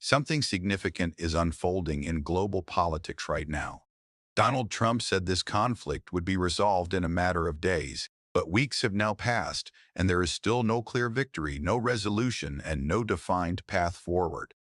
Something significant is unfolding in global politics right now. Donald Trump said this conflict would be resolved in a matter of days, but weeks have now passed, and there is still no clear victory, no resolution, and no defined path forward.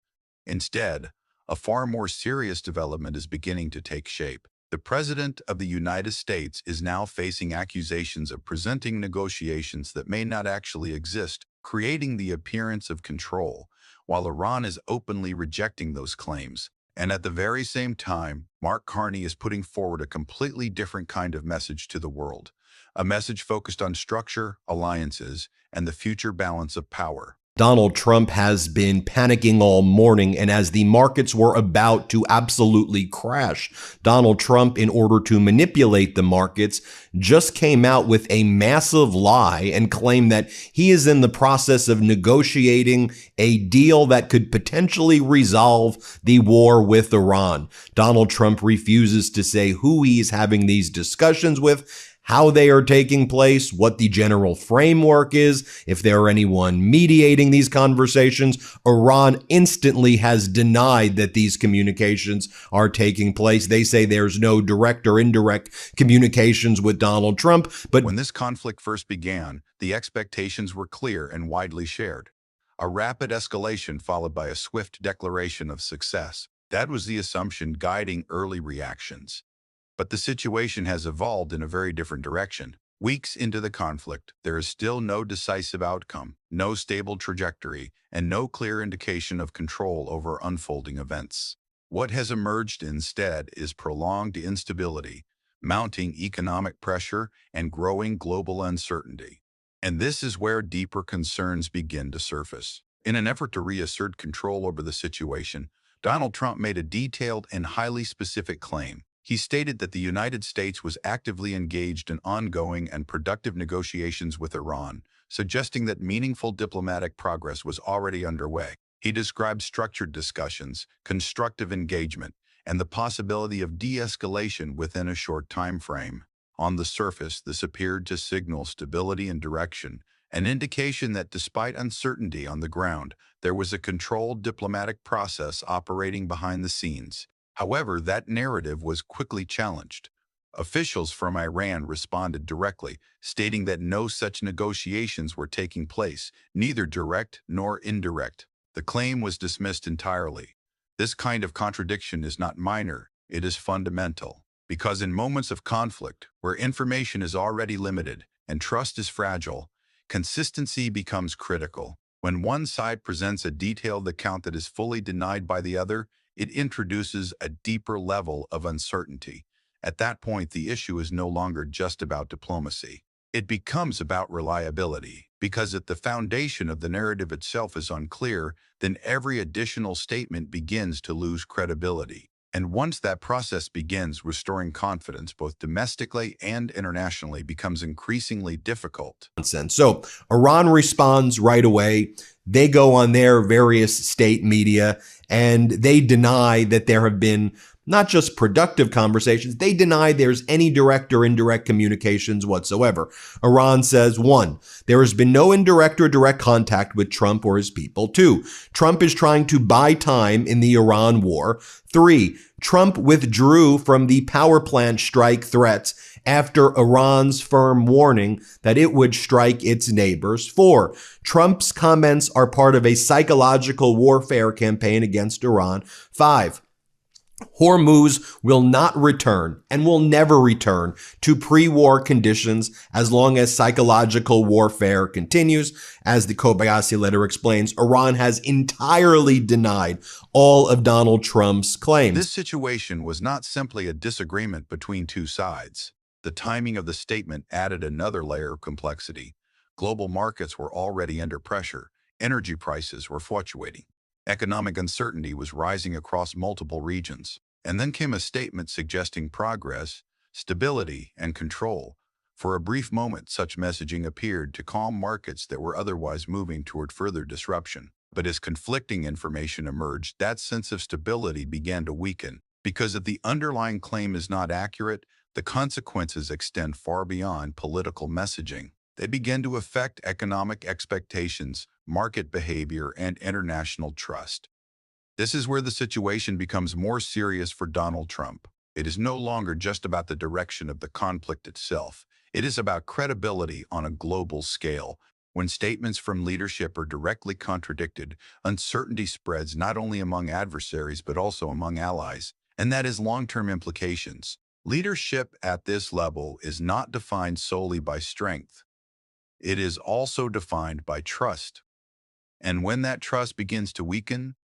Instead, a far more serious development is beginning to take shape. The President of the United States is now facing accusations of presenting negotiations that may not actually exist, creating the appearance of control, while Iran is openly rejecting those claims. And at the very same time, Mark Carney is putting forward a completely different kind of message to the world, a message focused on structure, alliances, and the future balance of power. Donald Trump has been panicking all morning, and as the markets were about to absolutely crash, Donald Trump, in order to manipulate the markets, just came out with a massive lie and claimed that he is in the process of negotiating a deal that could potentially resolve the war with Iran. Donald Trump refuses to say who he's having these discussions with, how they are taking place, what the general framework is, if there are anyone mediating these conversations. Iran instantly has denied that these communications are taking place. They say there's no direct or indirect communications with Donald Trump. But when this conflict first began, the expectations were clear and widely shared. A rapid escalation followed by a swift declaration of success. That was the assumption guiding early reactions. But the situation has evolved in a very different direction. Weeks into the conflict, there is still no decisive outcome, no stable trajectory, and no clear indication of control over unfolding events. What has emerged instead is prolonged instability, mounting economic pressure, and growing global uncertainty. And this is where deeper concerns begin to surface. In an effort to reassert control over the situation, Donald Trump made a detailed and highly specific claim. He stated that the United States was actively engaged in ongoing and productive negotiations with Iran, suggesting that meaningful diplomatic progress was already underway. He described structured discussions, constructive engagement, and the possibility of de-escalation within a short time frame. On the surface, this appeared to signal stability and direction, an indication that despite uncertainty on the ground, there was a controlled diplomatic process operating behind the scenes. However, that narrative was quickly challenged. Officials from Iran responded directly, stating that no such negotiations were taking place, neither direct nor indirect. The claim was dismissed entirely. This kind of contradiction is not minor, it is fundamental. Because in moments of conflict, where information is already limited and trust is fragile, consistency becomes critical. When one side presents a detailed account that is fully denied by the other, it introduces a deeper level of uncertainty. At that point, the issue is no longer just about diplomacy. It becomes about reliability, because if the foundation of the narrative itself is unclear, then every additional statement begins to lose credibility. And once that process begins, restoring confidence both domestically and internationally becomes increasingly difficult. So Iran responds right away. They go on their various state media and they deny that there have been not just productive conversations, they deny there's any direct or indirect communications whatsoever. Iran says, 1, there has been no indirect or direct contact with Trump or his people. 2, Trump is trying to buy time in the Iran war. 3, Trump withdrew from the power plant strike threats after Iran's firm warning that it would strike its neighbors. 4, Trump's comments are part of a psychological warfare campaign against Iran. 5, Hormuz will not return and will never return to pre-war conditions as long as psychological warfare continues. As the Kobayashi letter explains, Iran has entirely denied all of Donald Trump's claims. This situation was not simply a disagreement between two sides. The timing of the statement added another layer of complexity. Global markets were already under pressure. Energy prices were fluctuating. Economic uncertainty was rising across multiple regions. And then came a statement suggesting progress, stability, and control. For a brief moment, such messaging appeared to calm markets that were otherwise moving toward further disruption. But as conflicting information emerged, that sense of stability began to weaken. Because if the underlying claim is not accurate, the consequences extend far beyond political messaging. They begin to affect economic expectations, market behavior, and international trust. This is where the situation becomes more serious for Donald Trump. It is no longer just about the direction of the conflict itself. It is about credibility on a global scale. When statements from leadership are directly contradicted, uncertainty spreads not only among adversaries but also among allies, and that has long-term implications. Leadership at this level is not defined solely by strength. It is also defined by trust. And when that trust begins to weaken,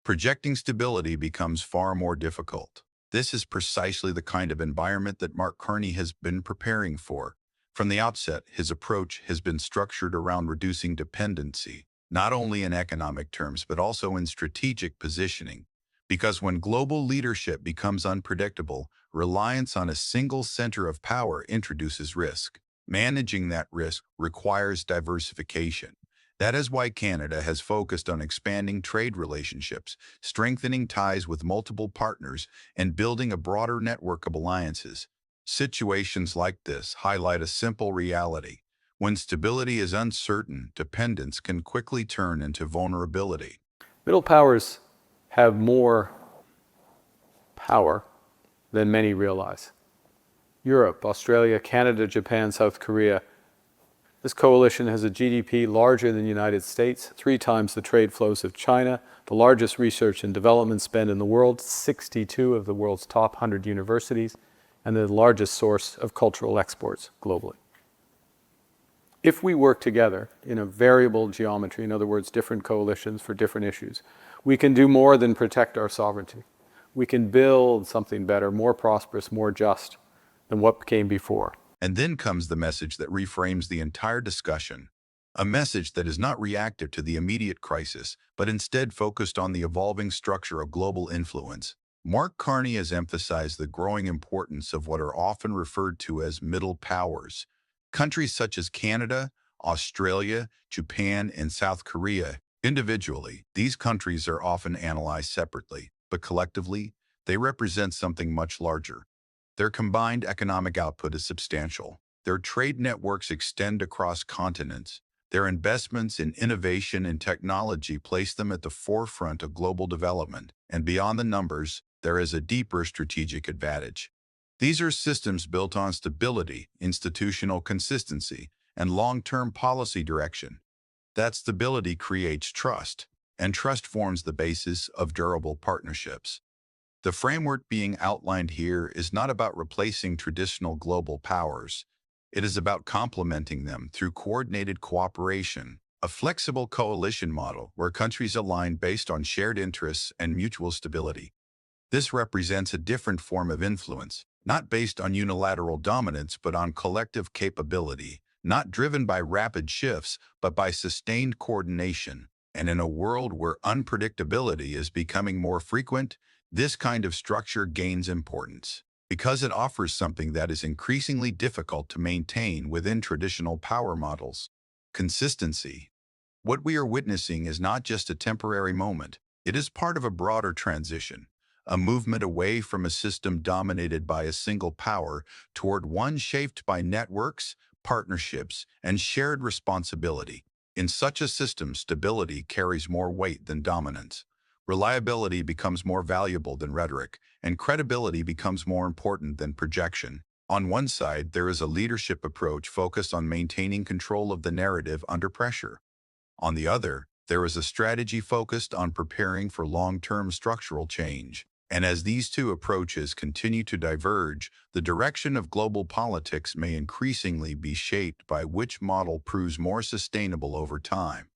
projecting stability becomes far more difficult. This is precisely the kind of environment that Mark Carney has been preparing for. From the outset, his approach has been structured around reducing dependency, not only in economic terms, but also in strategic positioning. Because when global leadership becomes unpredictable, reliance on a single center of power introduces risk. Managing that risk requires diversification. That is why Canada has focused on expanding trade relationships, strengthening ties with multiple partners, and building a broader network of alliances. Situations like this highlight a simple reality. When stability is uncertain, dependence can quickly turn into vulnerability. Middle powers have more power than many realize. Europe, Australia, Canada, Japan, South Korea. This coalition has a GDP larger than the United States, 3 times the trade flows of China, the largest research and development spend in the world, 62 of the world's top 100 universities, and the largest source of cultural exports globally. If we work together in a variable geometry, in other words, different coalitions for different issues, we can do more than protect our sovereignty. We can build something better, more prosperous, more just than what came before. And then comes the message that reframes the entire discussion. A message that is not reactive to the immediate crisis, but instead focused on the evolving structure of global influence. Mark Carney has emphasized the growing importance of what are often referred to as middle powers. Countries such as Canada, Australia, Japan, and South Korea. Individually, these countries are often analyzed separately, but collectively, they represent something much larger. Their combined economic output is substantial. Their trade networks extend across continents. Their investments in innovation and technology place them at the forefront of global development. And beyond the numbers, there is a deeper strategic advantage. These are systems built on stability, institutional consistency, and long-term policy direction. That stability creates trust, and trust forms the basis of durable partnerships. The framework being outlined here is not about replacing traditional global powers. It is about complementing them through coordinated cooperation, a flexible coalition model where countries align based on shared interests and mutual stability. This represents a different form of influence, not based on unilateral dominance but on collective capability, not driven by rapid shifts but by sustained coordination. And in a world where unpredictability is becoming more frequent, this kind of structure gains importance because it offers something that is increasingly difficult to maintain within traditional power models: consistency. What we are witnessing is not just a temporary moment. It is part of a broader transition, a movement away from a system dominated by a single power toward one shaped by networks, partnerships, and shared responsibility. In such a system, stability carries more weight than dominance. Reliability becomes more valuable than rhetoric, and credibility becomes more important than projection. On one side, there is a leadership approach focused on maintaining control of the narrative under pressure. On the other, there is a strategy focused on preparing for long-term structural change. And as these two approaches continue to diverge, the direction of global politics may increasingly be shaped by which model proves more sustainable over time.